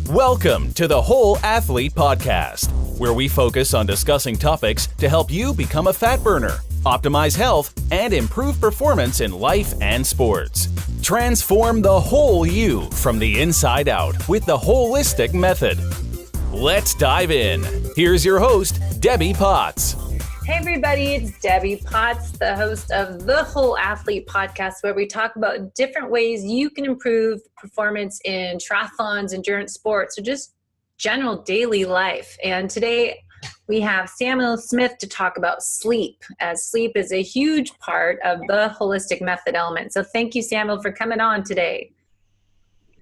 Welcome to the Whole Athlete Podcast, where we focus on discussing topics to help you become a fat burner, optimize health, and improve performance in life and sports. Transform the whole you from the inside out with the holistic method. Let's dive in. Here's your host, Debbie Potts. Hey everybody, it's Debbie Potts, the host of the Whole Athlete Podcast, where we talk about different ways you can improve performance in triathlons, endurance sports, or just general daily life. And today we have Samuel Smith to talk about sleep, as sleep is a huge part of the holistic method element. So thank you, Samuel, for coming on today.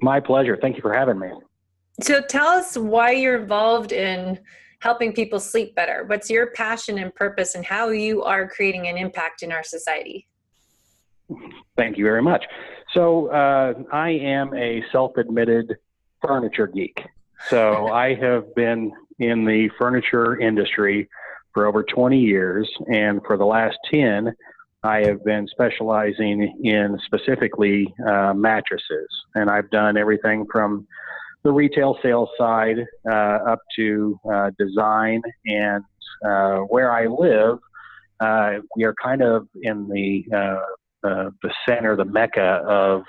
My pleasure. Thank you for having me. So tell us why you're involved in helping people sleep better. What's your passion and purpose, and how you are creating an impact in our society? Thank you very much. So I am a self-admitted furniture geek. So I have been in the furniture industry for over 20 years, and for the last 10, I have been specializing in specifically mattresses. And I've done everything from the retail sales side up to design, and where I live, we are kind of in the center, the mecca of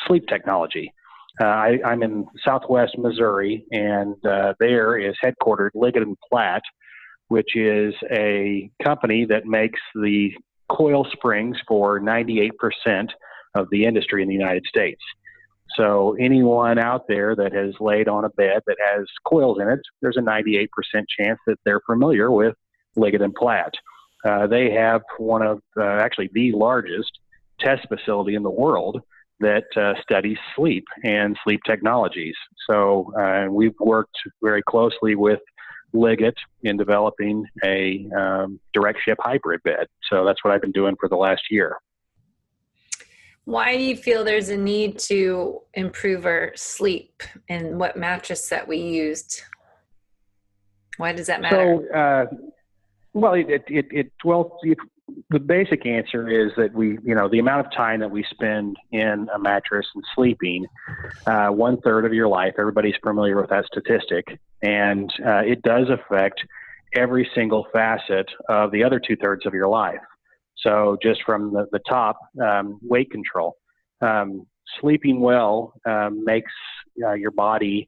sleep technology. I'm in Southwest Missouri, and there is headquartered Liggett & Platt, which is a company that makes the coil springs for 98% of the industry in the United States. So anyone out there that has laid on a bed that has coils in it, there's a 98% chance that they're familiar with Liggett & Platt. They have one of actually the largest test facility in the world that studies sleep and sleep technologies. So we've worked very closely with Liggett in developing a direct ship hybrid bed. So that's what I've been doing for the last year. Why do you feel there's a need to improve our sleep, and what mattress that we used? Why does that matter? So, the basic answer is that the amount of time that we spend in a mattress and sleeping, 1/3 of your life, everybody's familiar with that statistic, and it does affect every single facet of the other 2/3 of your life. So just from the top, weight control. Sleeping well makes your body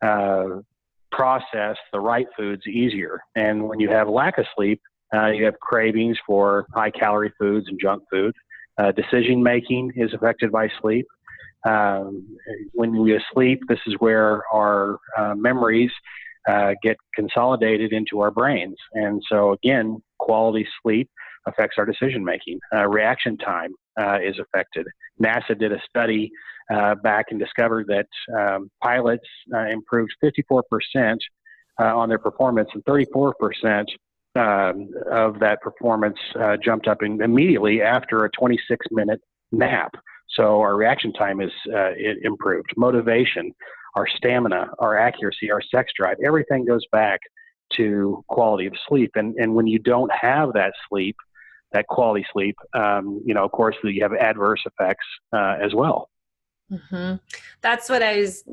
process the right foods easier. And when you have lack of sleep, you have cravings for high-calorie foods and junk food. Decision-making is affected by sleep. When we sleep, this is where our memories get consolidated into our brains. And so, again, quality sleep affects our decision-making. Reaction time is affected. NASA did a study back and discovered that pilots improved 54% on their performance, and 34% of that performance jumped up immediately after a 26-minute nap. So our reaction time is improved. Motivation, our stamina, our accuracy, our sex drive, everything goes back to quality of sleep. And when you don't have that sleep, that quality sleep, of course, you have adverse effects as well. Mm-hmm. That's what I was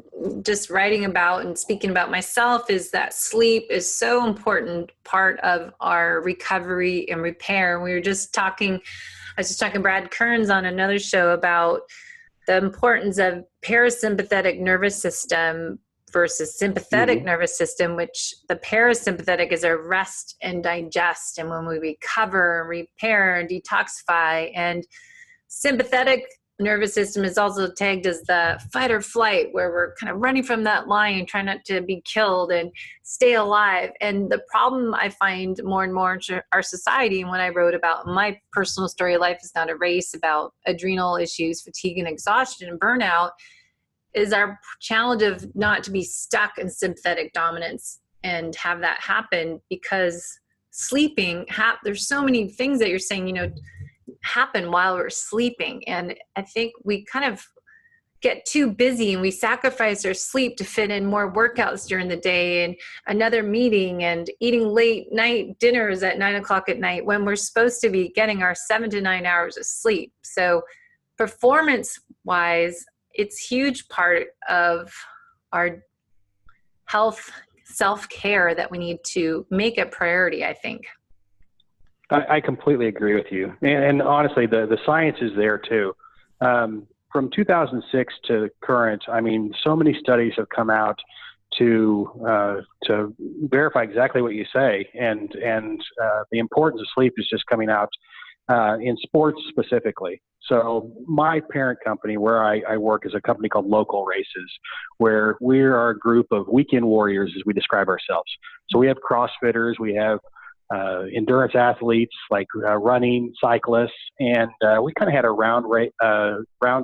just writing about and speaking about myself, is that sleep is so important part of our recovery and repair. I was just talking Brad Kearns on another show about the importance of parasympathetic nervous system versus sympathetic nervous system, which the parasympathetic is our rest and digest, and when we recover, repair, and detoxify. And sympathetic nervous system is also tagged as the fight or flight, where we're kind of running from that lion, trying not to be killed and stay alive. And the problem I find more and more in our society, and when I wrote about my personal story, Life is Not a Race, about adrenal issues, fatigue and exhaustion and burnout, is our challenge of not to be stuck in sympathetic dominance and have that happen, because sleeping, there's so many things that you're saying, happen while we're sleeping. And I think we kind of get too busy and we sacrifice our sleep to fit in more workouts during the day and another meeting and eating late night dinners at 9:00 at night, when we're supposed to be getting our 7 to 9 hours of sleep. So performance wise, it's huge part of our health, self-care that we need to make a priority, I think. I completely agree with you. And honestly, the science is there too. From 2006 to current, I mean, so many studies have come out to verify exactly what you say. And the importance of sleep is just coming out in sports specifically. So my parent company where I work is a company called Local Races, where we are a group of weekend warriors, as we describe ourselves. So we have CrossFitters, we have endurance athletes like running, cyclists, and we kind of had a round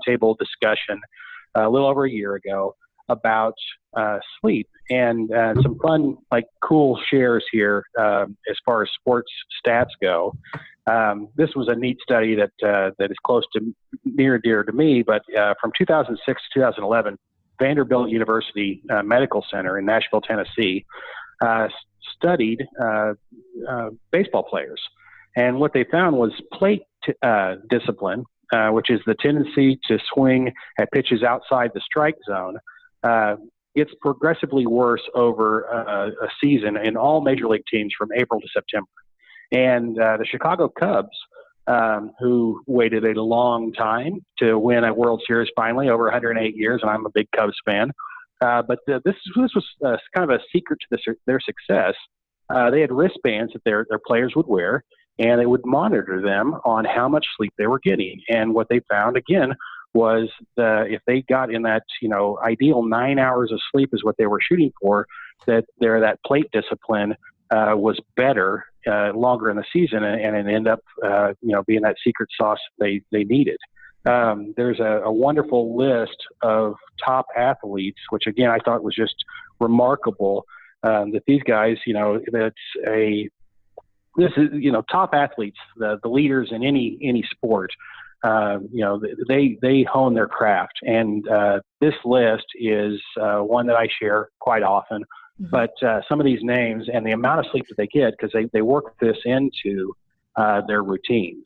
table discussion a little over a year ago about sleep and some fun, like cool shares here as far as sports stats go. This was a neat study that is close to near and dear to me, but from 2006 to 2011, Vanderbilt University Medical Center in Nashville, Tennessee, studied baseball players. And what they found was plate discipline, which is the tendency to swing at pitches outside the strike zone, gets progressively worse over a season in all major league teams from April to September. And the Chicago Cubs, who waited a long time to win a World Series finally, over 108 years, and I'm a big Cubs fan, but this was kind of a secret to their success. They had wristbands that their players would wear, and they would monitor them on how much sleep they were getting. And what they found, again, was if they got in that, ideal 9 hours of sleep is what they were shooting for, that that plate discipline was better longer in the season, and it ended up, being that secret sauce they needed. There's a wonderful list of top athletes, which again I thought was just remarkable. That these guys, this is top athletes, the leaders in any sport. They hone their craft, and this list is one that I share quite often. But some of these names and the amount of sleep that they get, because they work this into their routines.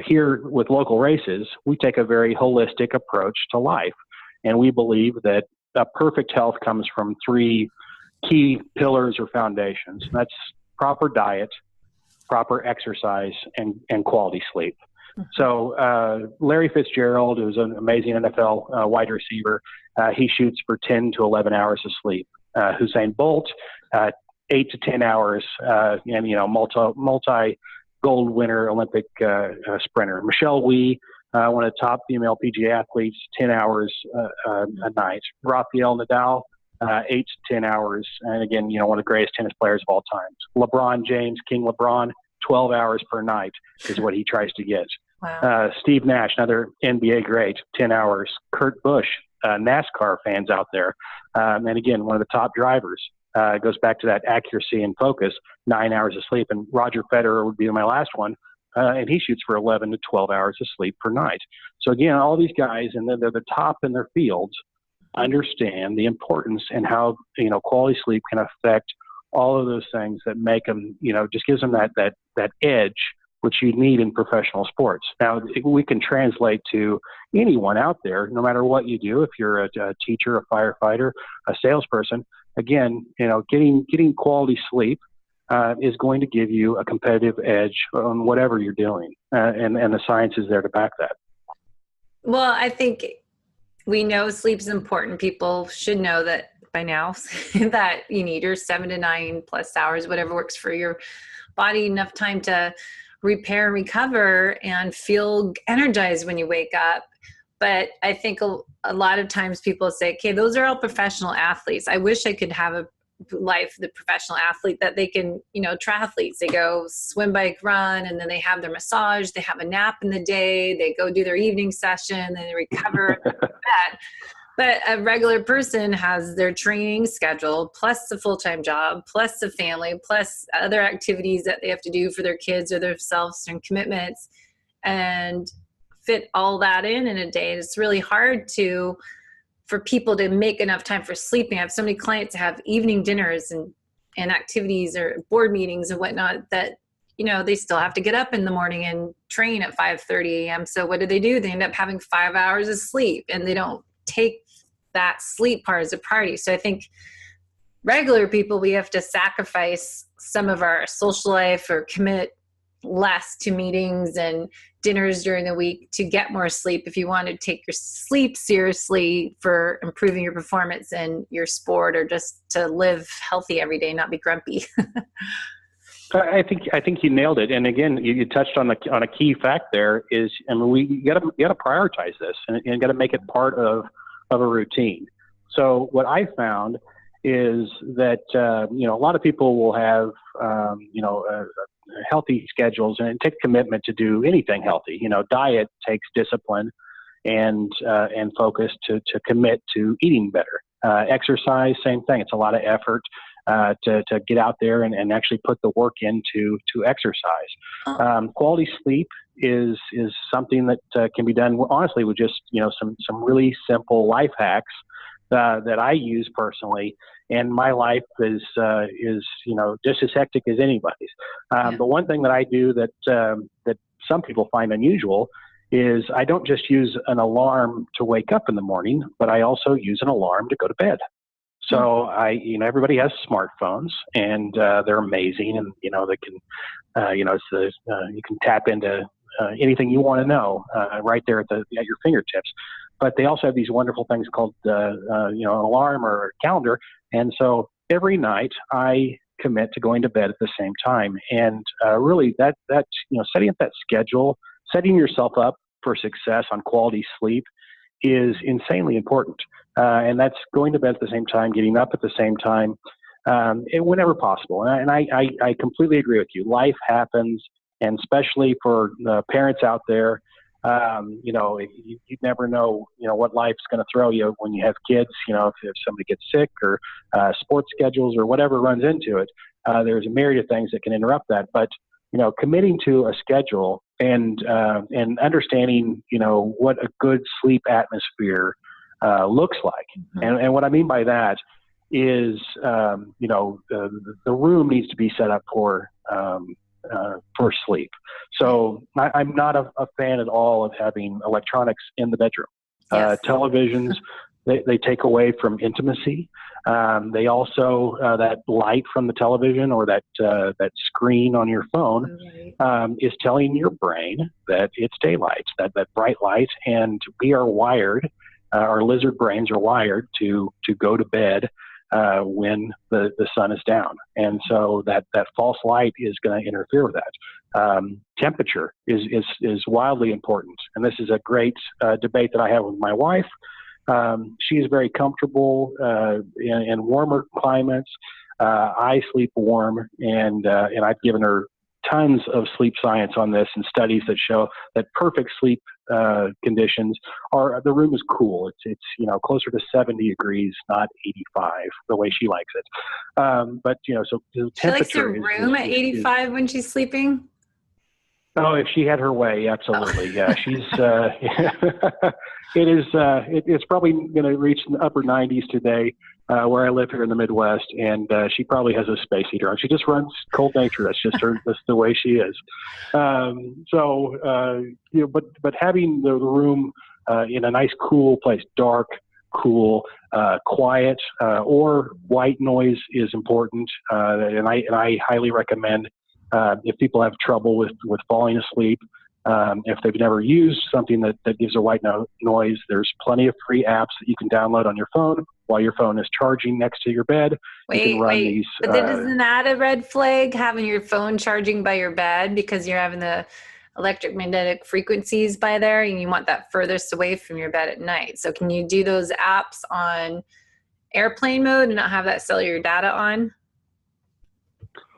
Here with Local Races, we take a very holistic approach to life, and we believe that perfect health comes from three key pillars or foundations. That's proper diet, proper exercise, and quality sleep. So Larry Fitzgerald, who's an amazing NFL wide receiver, he shoots for 10 to 11 hours of sleep. Usain Bolt, 8 to 10 hours, and multi gold winner Olympic sprinter. Michelle Wie, one of the top female PGA athletes, 10 hours a night. Rafael Nadal, 8 to 10 hours, and again, one of the greatest tennis players of all time. LeBron James, King LeBron, 12 hours per night is what he tries to get. Wow. Steve Nash, another NBA great, 10 hours. Kurt Busch, NASCAR fans out there, and again, one of the top drivers. Goes back to that accuracy and focus, 9 hours of sleep. And Roger Federer would be my last one, and he shoots for 11 to 12 hours of sleep per night. So again, all these guys, and they're the top in their fields, understand the importance and how quality sleep can affect all of those things that make them, just gives them that edge which you need in professional sports. Now, we can translate to anyone out there, no matter what you do. If you're a teacher, a firefighter, a salesperson, again, getting quality sleep is going to give you a competitive edge on whatever you're doing, and the science is there to back that. Well, I think we know sleep is important. People should know that by now, that you need your 7 to 9 plus hours, whatever works for your body, enough time to repair and recover and feel energized when you wake up. But I think a lot of times people say, okay, those are all professional athletes. I wish I could have a life, the professional athlete, that they can, triathletes, they go swim, bike, run, and then they have their massage, they have a nap in the day, they go do their evening session, and they recover that. But a regular person has their training schedule, plus a full-time job, plus a family, plus other activities that they have to do for their kids or themselves and commitments, and fit all that in a day. It's really hard for people to make enough time for sleeping. I have so many clients that have evening dinners and activities or board meetings and whatnot that, they still have to get up in the morning and train at 5:30 a.m. So what do? They end up having 5 hours of sleep, and they don't take that sleep part is a priority. So I think regular people, we have to sacrifice some of our social life or commit less to meetings and dinners during the week to get more sleep if you want to take your sleep seriously for improving your performance in your sport, or just to live healthy every day, not be grumpy. I think you nailed it. And again, you touched on a key fact there is, I mean, you got to prioritize this and got to make it part of a routine. So what I found is that, a lot of people will have, healthy schedules, and it takes commitment to do anything healthy. Diet takes discipline and focus to commit to eating better. Exercise, same thing. It's a lot of effort to get out there and actually put the work into exercise. Quality sleep is something that can be done honestly with just some really simple life hacks that I use personally. And my life is just as hectic as anybody's. But one thing that I do that some people find unusual is I don't just use an alarm to wake up in the morning, but I also use an alarm to go to bed. So everybody has smartphones, and they're amazing, and they can, you can tap into anything you want to know right there at your fingertips. But they also have these wonderful things called an alarm or a calendar, and so every night I commit to going to bed at the same time. And really, that setting up that schedule, setting yourself up for success on quality sleep is insanely important. And that's going to bed at the same time, getting up at the same time, whenever possible. And I completely agree with you. Life happens, and especially for the parents out there, you never know, what life's going to throw you when you have kids. If somebody gets sick, or sports schedules or whatever runs into it, there's a myriad of things that can interrupt that. But committing to a schedule and understanding, what a good sleep atmosphere looks like. Mm-hmm. And what I mean by that is, the room needs to be set up for sleep. So I'm not a fan at all of having electronics in the bedroom. Yes. Televisions, they take away from intimacy. They also, that light from the television or that screen on your phone is telling your brain that it's daylight, that bright light, and we are wired, our lizard brains are wired to go to bed when the sun is down. And so that false light is going to interfere with that. Temperature is wildly important. And this is a great debate that I have with my wife. She is very comfortable in warmer climates. I sleep warm, and I've given her tons of sleep science on this and studies that show that perfect sleep conditions are, the room is cool. It's closer to 70 degrees, not 85, the way she likes it. But so the she likes her room at 85 when she's sleeping. Oh, if she had her way, absolutely. Yeah, she's. It's probably going to reach the upper 90s today, where I live here in the Midwest, and she probably has a space heater on. She just runs cold nature. That's just her. That's the way she is. But having the room in a nice, cool place, dark, cool, quiet, or white noise is important, and I highly recommend. If people have trouble with falling asleep, if they've never used something that gives a white noise, there's plenty of free apps that you can download on your phone while your phone is charging next to your bed. You can run these. But then isn't that a red flag, having your phone charging by your bed, because you're having the electromagnetic frequencies by there and you want that furthest away from your bed at night? So can you do those apps on airplane mode and not have that cellular data on?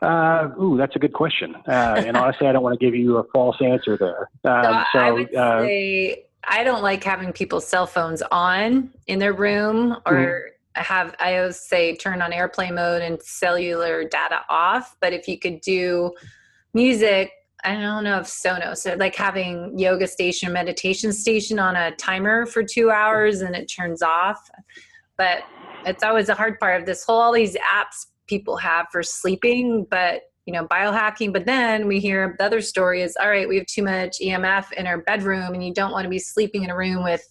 That's a good question. And honestly, I don't want to give you a false answer there. I would say I don't like having people's cell phones on in their room, or I always say turn on airplane mode and cellular data off. But if you could do music, I don't know if Sonos, so like having yoga station, meditation station on a timer for 2 hours and it turns off. But it's always a hard part of this whole, all these apps people have for sleeping, but biohacking. But then we hear the other story is, all right, we have too much EMF in our bedroom and you don't want to be sleeping in a room with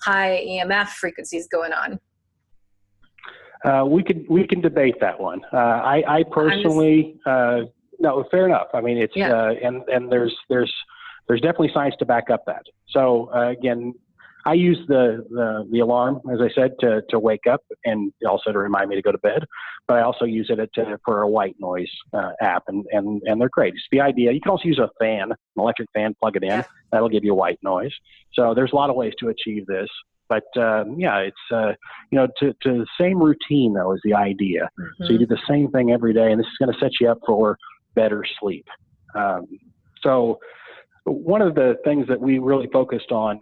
high EMF frequencies going on? We can debate that one. I personally, no, fair enough. I mean, it's and there's definitely science to back up that. So again, I use the alarm, as I said, to wake up and also to remind me to go to bed. But I also use it for a white noise app, and they're great. It's the idea. You can also use a fan, an electric fan, plug it in. Yeah. That'll give you a white noise. So there's a lot of ways to achieve this. But it's to the same routine though is the idea. Mm-hmm. So you do the same thing every day, and this is going to set you up for better sleep. So one of the things that we really focused on,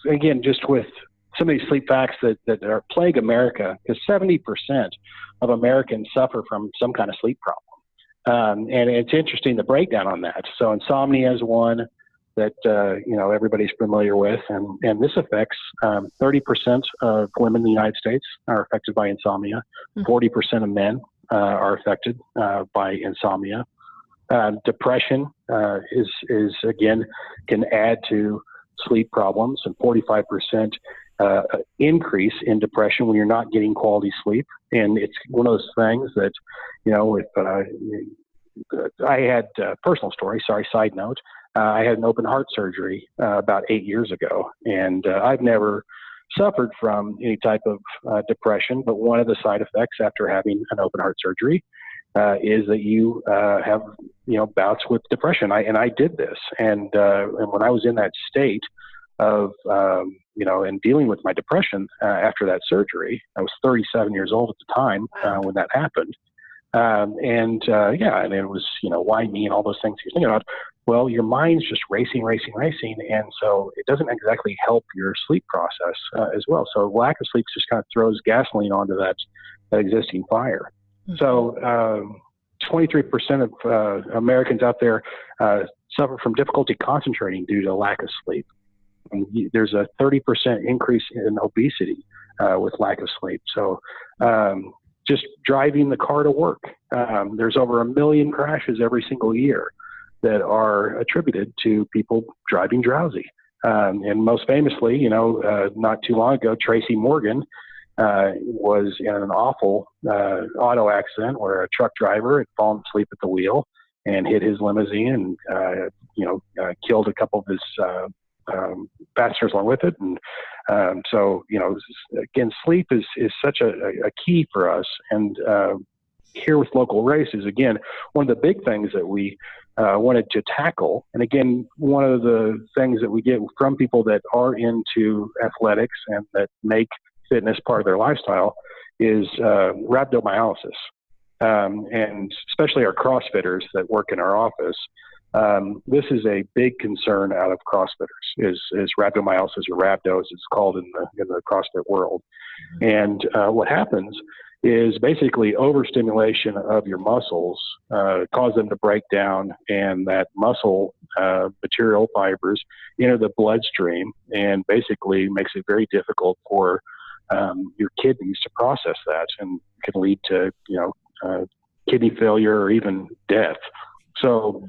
again, just with some of these sleep facts that are plague America, because 70% of Americans suffer from some kind of sleep problem. And it's interesting, the breakdown on that. So insomnia is one that, everybody's familiar with. And this affects 30% of women in the United States are affected by insomnia. 40% of men are affected by insomnia. Depression is again, can add to sleep problems, and 45% increase in depression when you're not getting quality sleep. And it's one of those things that, if I had a personal story, side note, I had an open heart surgery about 8 years ago, and I've never suffered from any type of depression, but one of the side effects after having an open heart surgery is that you have bouts with depression. I did this, and when I was in that state of and dealing with my depression after that surgery, I was 37 years old at the time when that happened, and it was why me and all those things you're thinking about. Well, your mind's just racing, and so it doesn't exactly help your sleep process as well. So lack of sleep just kind of throws gasoline onto that existing fire. So 23% of Americans out there suffer from difficulty concentrating due to lack of sleep. And there's a 30% increase in obesity with lack of sleep. So just driving the car to work, there's over 1 million crashes every single year that are attributed to people driving drowsy. And most famously, not too long ago, Tracy Morgan was in an awful auto accident where a truck driver had fallen asleep at the wheel and hit his limousine and, killed a couple of his passengers along with it. And so, again, sleep is such a key for us. And here with local races, again, one of the big things that we wanted to tackle, and again, one of the things that we get from people that are into athletics and that make fitness part of their lifestyle is rhabdomyolysis. And especially our CrossFitters that work in our office, this is a big concern out of CrossFitters is rhabdomyolysis, or rhabdo as it's called in the CrossFit world. And what happens is basically overstimulation of your muscles cause them to break down, and that muscle material fibers enter the bloodstream and basically makes it very difficult for your kidneys to process that, and can lead to kidney failure or even death. So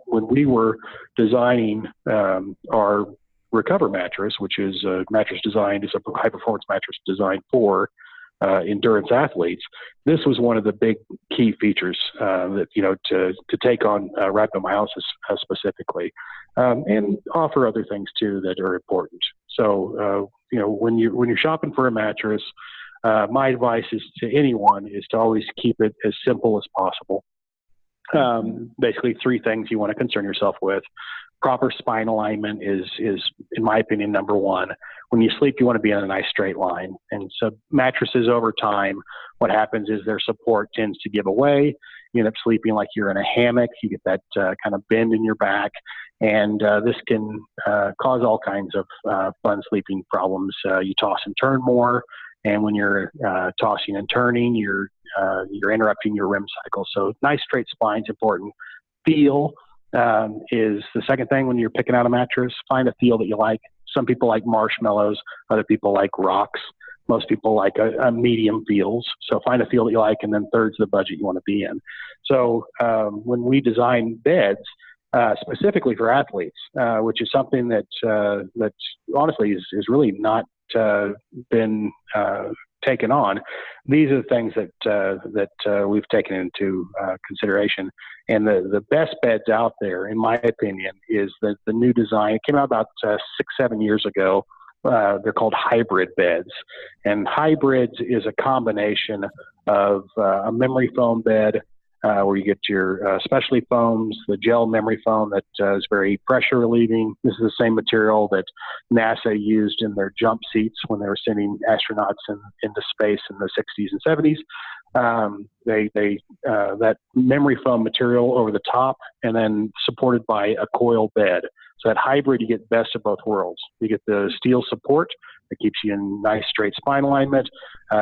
when we were designing our Recover mattress, which is a mattress designed, is a high performance mattress designed for endurance athletes, this was one of the big key features that to take on rhabdomyolysis specifically, and offer other things too that are important. So when you're shopping for a mattress, my advice is to anyone is to always keep it as simple as possible. Basically, 3 things you want to concern yourself with. Proper spine alignment is, in my opinion, number 1. When you sleep, you want to be in a nice straight line. And so mattresses over time, what happens is their support tends to give away. You end up sleeping like you're in a hammock. You get that kind of bend in your back. And this can cause all kinds of fun sleeping problems. You toss and turn more. And when you're tossing and turning, you're interrupting your REM cycle. So nice straight spine is important. Feel is the second thing when you're picking out a mattress. Find a feel that you like. Some people like marshmallows. Other people like rocks. Most people like a medium feels. So find a feel that you like, and then third's the budget you want to be in. So when we design beds, specifically for athletes, which is something that honestly is really not been taken on. These are the things that we've taken into consideration. And the best beds out there, in my opinion, is the new design. It came out about 6-7 years ago. They're called hybrid beds. And hybrids is a combination of a memory foam bed, where you get your specialty foams, the gel memory foam that is very pressure relieving. This is the same material that NASA used in their jump seats when they were sending astronauts into space in the 60s and 70s. That memory foam material over the top, and then supported by a coil bed. So that hybrid, you get best of both worlds. You get the steel support that keeps you in nice straight spine alignment,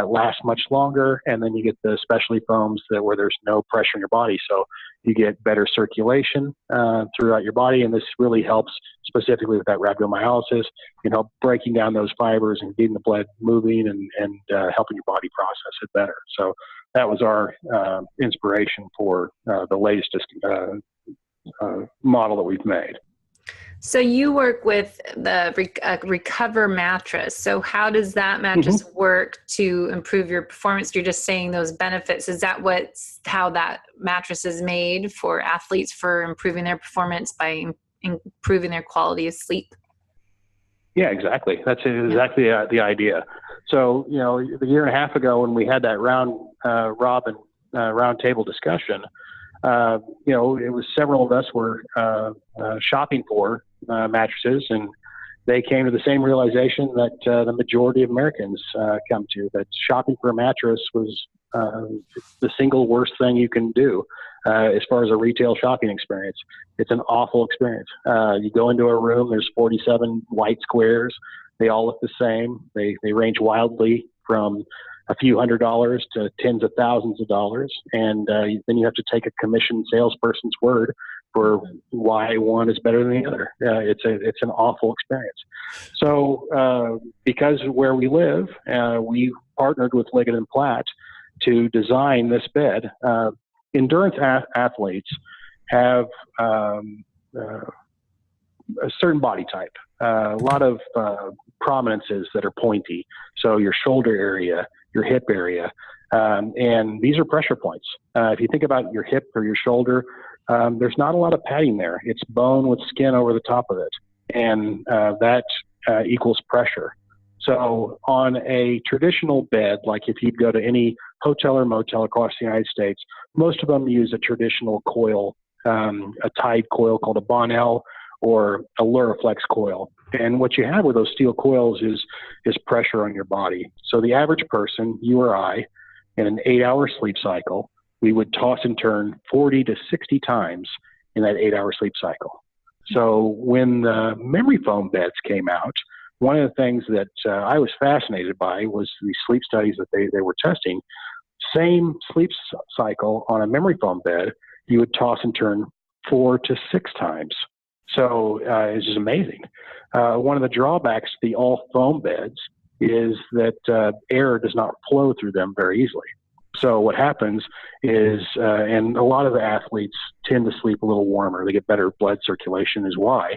lasts much longer, and then you get the specialty foams where there's no pressure in your body. So you get better circulation throughout your body, and this really helps specifically with that rhabdomyolysis, help breaking down those fibers and getting the blood moving and helping your body process it better. So that was our inspiration for the latest model that we've made. So you work with the Recover mattress. So how does that mattress work to improve your performance? You're just saying those benefits. Is that how that mattress is made for athletes for improving their performance by improving their quality of sleep? Yeah, exactly. That's exactly the idea. So, a year and a half ago when we had that round table discussion, it was several of us were shopping for mattresses, and they came to the same realization that the majority of Americans come to, that shopping for a mattress was the single worst thing you can do as far as a retail shopping experience. It's an awful experience. You go into a room, there's 47 white squares. They all look the same. They range wildly from a few $100s to tens of thousands of dollars. And then you have to take a commissioned salesperson's word for why one is better than the other. It's an awful experience. So because of where we live, we partnered with Liggett & Platt to design this bed. Endurance athletes have a certain body type, a lot of prominences that are pointy. So your shoulder area, your hip area, and these are pressure points. If you think about your hip or your shoulder, there's not a lot of padding there. It's bone with skin over the top of it, and that equals pressure. So on a traditional bed, like if you'd go to any hotel or motel across the United States, most of them use a traditional coil, a tied coil called a Bonnell or a Luraflex coil. And what you have with those steel coils is pressure on your body. So the average person, you or I, in an 8-hour sleep cycle, we would toss and turn 40 to 60 times in that 8-hour sleep cycle. So when the memory foam beds came out, one of the things that I was fascinated by was the sleep studies that they were testing. Same sleep cycle on a memory foam bed, you would toss and turn 4 to 6 times. So it's just amazing. One of the drawbacks to the all foam beds is that air does not flow through them very easily. So what happens is, and a lot of the athletes tend to sleep a little warmer. They get better blood circulation is why.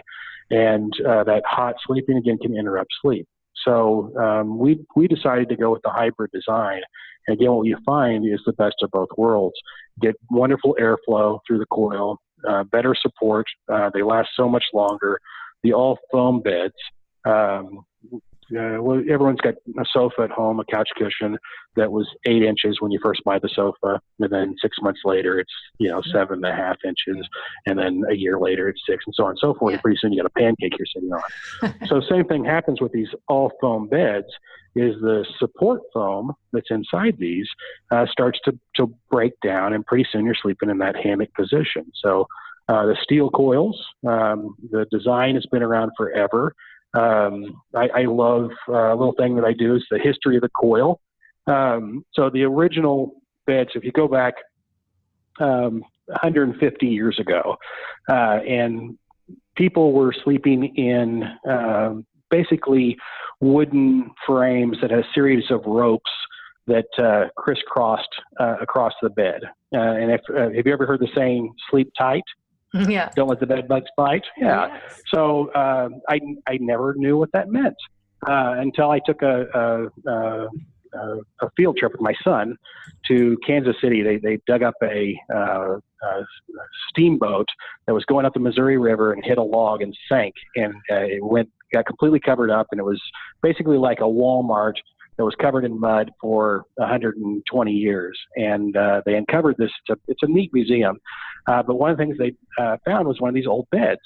And that hot sleeping, again, can interrupt sleep. So we decided to go with the hybrid design. And again, what you find is the best of both worlds. Get wonderful airflow through the coil, better support. They last so much longer. The all foam beds, well, everyone's got a sofa at home, a couch cushion that was 8 inches when you first buy the sofa, and then 6 months later it's 7.5 inches, and then a year later it's 6, and so on and so forth. And pretty soon you got a pancake you're sitting on. So same thing happens with these all foam beds. Is the support foam that's inside these starts to break down, and pretty soon you're sleeping in that hammock position. So the steel coils, the design has been around forever. I love a little thing that I do is the history of the coil. So the original beds, if you go back 150 years ago, and people were sleeping in basically wooden frames that had a series of ropes that crisscrossed across the bed. And have you ever heard the saying, sleep tight? Yeah. Don't let the bed bugs bite. Yeah. Yes. So I never knew what that meant until I took a field trip with my son to Kansas City. They dug up a steamboat that was going up the Missouri River and hit a log and sank, and got completely covered up, and it was basically like a Walmart that was covered in mud for 120 years. And they uncovered this. It's a neat museum. But one of the things they found was one of these old beds.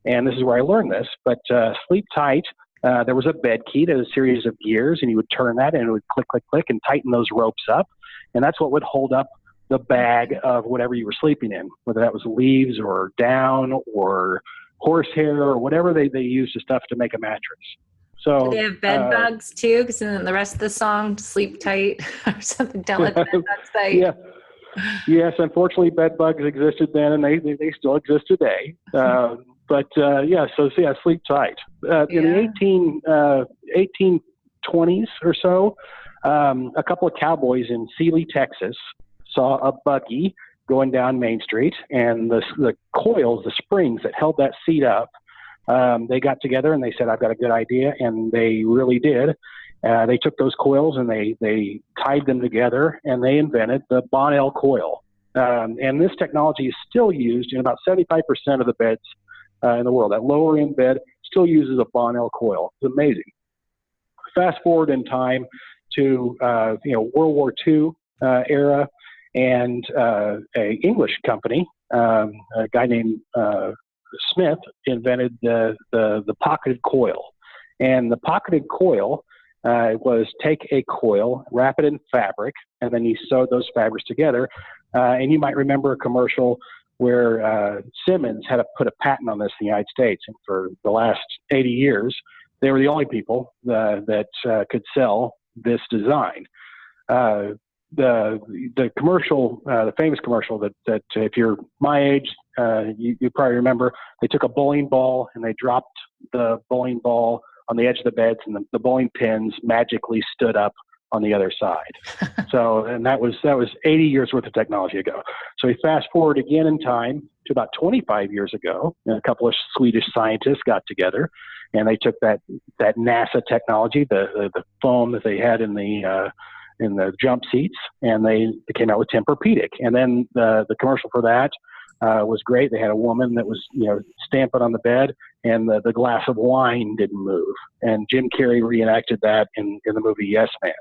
And this is where I learned this. But Sleep Tight, there was a bed key to a series of gears, and you would turn that, and it would click, click, click, and tighten those ropes up. And that's what would hold up the bag of whatever you were sleeping in, whether that was leaves or down or horsehair or whatever they used to stuff to make a mattress. So, do they have bed bugs too? Because then the rest of the song, "Sleep Tight" or something. Don't let the bed bugs bite. Yeah. Yes, unfortunately, bed bugs existed then, and they still exist today. Sleep tight. In the 1820s or so, a couple of cowboys in Sealy, Texas, saw a buggy going down Main Street, and the coils, the springs that held that seat up, they got together and they said, "I've got a good idea," and they really did. They took those coils and they tied them together, and they invented the Bonnell coil. And this technology is still used in about 75% of the beds in the world. That lower end bed still uses a Bonnell coil. It's amazing. Fast forward in time to World War II era, and a English company, a guy named Smith, invented the pocketed coil. And the pocketed coil was take a coil, wrap it in fabric, and then you sew those fabrics together. And you might remember a commercial where Simmons had to put a patent on this in the United States. And for the last 80 years, they were the only people that could sell this design. The commercial, the famous commercial that if you're my age, you probably remember, they took a bowling ball and they dropped the bowling ball on the edge of the beds, and the bowling pins magically stood up on the other side. And that was 80 years worth of technology ago. So we fast forward again in time to about 25 years ago, and a couple of Swedish scientists got together, and they took that NASA technology, the foam that they had in the jump seats, and they came out with Tempur-Pedic. And then the commercial for that was great. They had a woman that was, stamping on the bed, and the glass of wine didn't move. And Jim Carrey reenacted that in the movie Yes Man.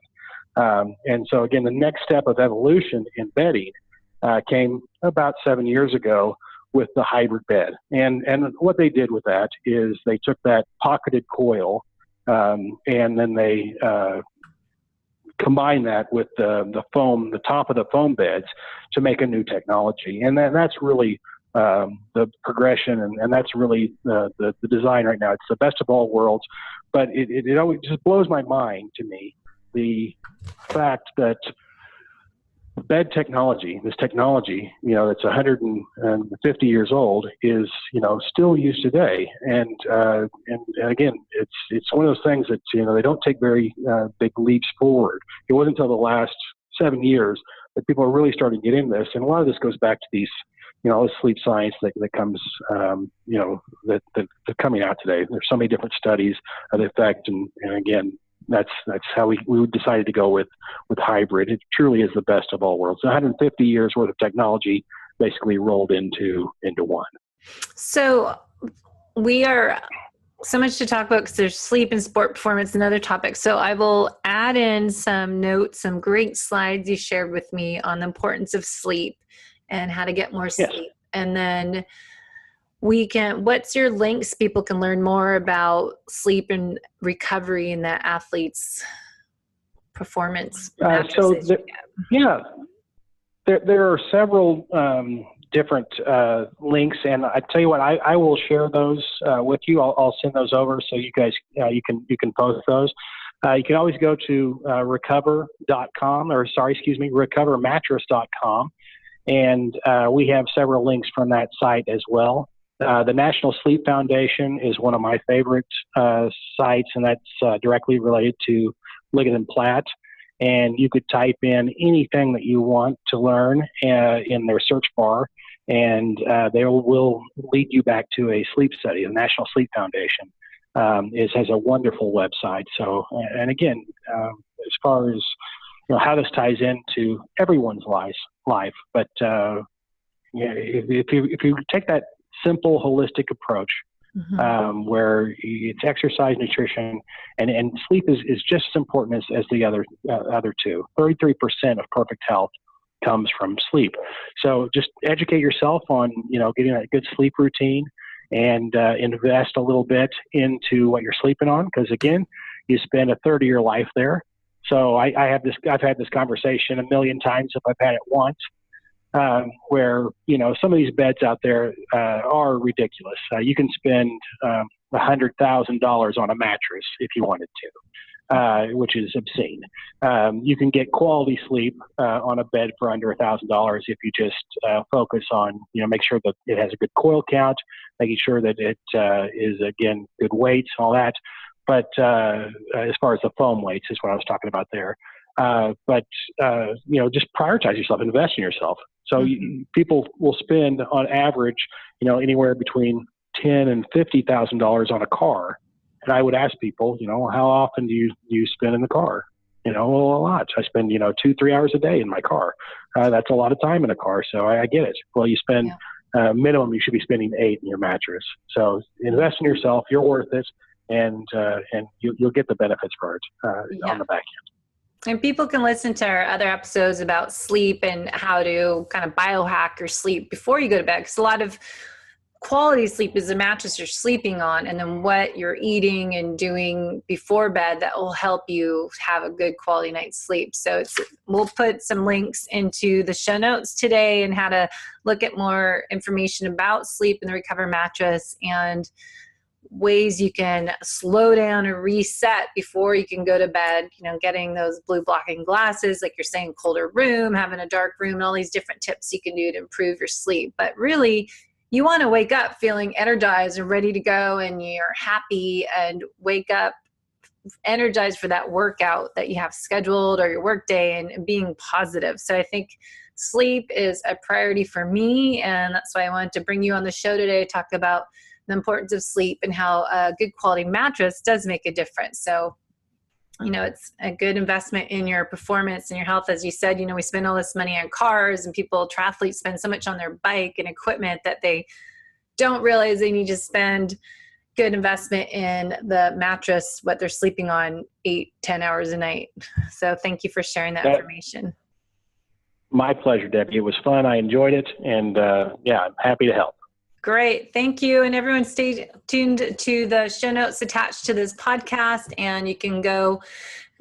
And so again, the next step of evolution in bedding came about 7 years ago with the hybrid bed. And what they did with that is they took that pocketed coil, and then they combine that with the foam, the top of the foam beds, to make a new technology. And that's really the progression, and that's really the design right now. It's the best of all worlds, but it always just blows my mind to me, the fact that bed technology, this technology, that's 150 years old, is, still used today. And again, it's one of those things that, they don't take very big leaps forward. It wasn't until the last 7 years that people are really starting to get into this. And a lot of this goes back to these, this sleep science that comes, that coming out today. There's so many different studies of the effect. And again, that's how we decided to go with hybrid. It truly is the best of all worlds. 150 years worth of technology basically rolled into one. So we are so much to talk about, because there's sleep and sport performance and other topics. So I will add in some notes, some great slides you shared with me on the importance of sleep and how to get more sleep. Yes. And then what's your links? People can learn more about sleep and recovery in the athlete's performance. There are several different links, and I tell you what, I will share those with you. I'll send those over so you guys you can post those. You can always go to recovermattress.com, and we have several links from that site as well. The National Sleep Foundation is one of my favorite sites, and that's directly related to Liggett and Platt. And you could type in anything that you want to learn in their search bar, and they will lead you back to a sleep study. The National Sleep Foundation has a wonderful website. So, and again, as far as how this ties into everyone's life, but if you take that simple, holistic approach, where it's exercise, nutrition, and sleep is just as important as the other two. 33% of perfect health comes from sleep. So just educate yourself on getting a good sleep routine, and invest a little bit into what you're sleeping on, because again, you spend a third of your life there. So I've had this conversation a million times if I've had it once. Where some of these beds out there are ridiculous. You can spend $100,000 on a mattress if you wanted to, which is obscene. You can get quality sleep on a bed for under $1,000 if you just focus on make sure that it has a good coil count, making sure that it is again good weights, all that. But as far as the foam weights is what I was talking about there. But just prioritize yourself, invest in yourself. So people will spend on average, anywhere between $10,000 and $50,000 on a car. And I would ask people, how often do you spend in the car? A lot. I spend, 2-3 hours a day in my car. That's a lot of time in a car. So I get it. Well, you spend minimum, you should be spending 8 in your mattress. So invest in yourself. You're worth it. And you'll get the benefits for it on the back end. And people can listen to our other episodes about sleep and how to kind of biohack your sleep before you go to bed. Because a lot of quality sleep is the mattress you're sleeping on, and then what you're eating and doing before bed that will help you have a good quality night's sleep. So we'll put some links into the show notes today and how to look at more information about sleep and the Recover mattress, and ways you can slow down and reset before you can go to bed, getting those blue blocking glasses, like you're saying, colder room, having a dark room, and all these different tips you can do to improve your sleep. But really, you want to wake up feeling energized and ready to go, and you're happy, and wake up energized for that workout that you have scheduled or your work day, and being positive. So I think sleep is a priority for me, and that's why I wanted to bring you on the show today to talk about the importance of sleep and how a good quality mattress does make a difference. So, it's a good investment in your performance and your health. As you said, we spend all this money on cars, and triathletes spend so much on their bike and equipment that they don't realize they need to spend good investment in the mattress, what they're sleeping on 8-10 hours a night. So thank you for sharing that information. My pleasure, Debbie. It was fun. I enjoyed it. And I'm happy to help. Great. Thank you. And everyone stay tuned to the show notes attached to this podcast. And you can go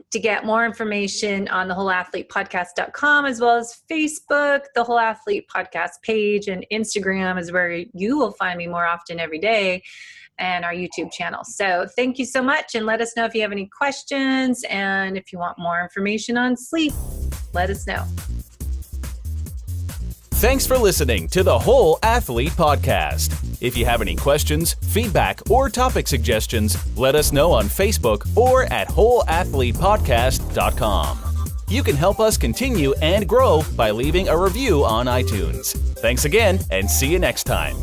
to get more information on thewholeathletepodcast.com, as well as Facebook, the Whole Athlete Podcast page, and Instagram is where you will find me more often every day, and our YouTube channel. So thank you so much. And let us know if you have any questions. And if you want more information on sleep, let us know. Thanks for listening to the Whole Athlete Podcast. If you have any questions, feedback, or topic suggestions, let us know on Facebook or at wholeathletepodcast.com. You can help us continue and grow by leaving a review on iTunes. Thanks again, and see you next time.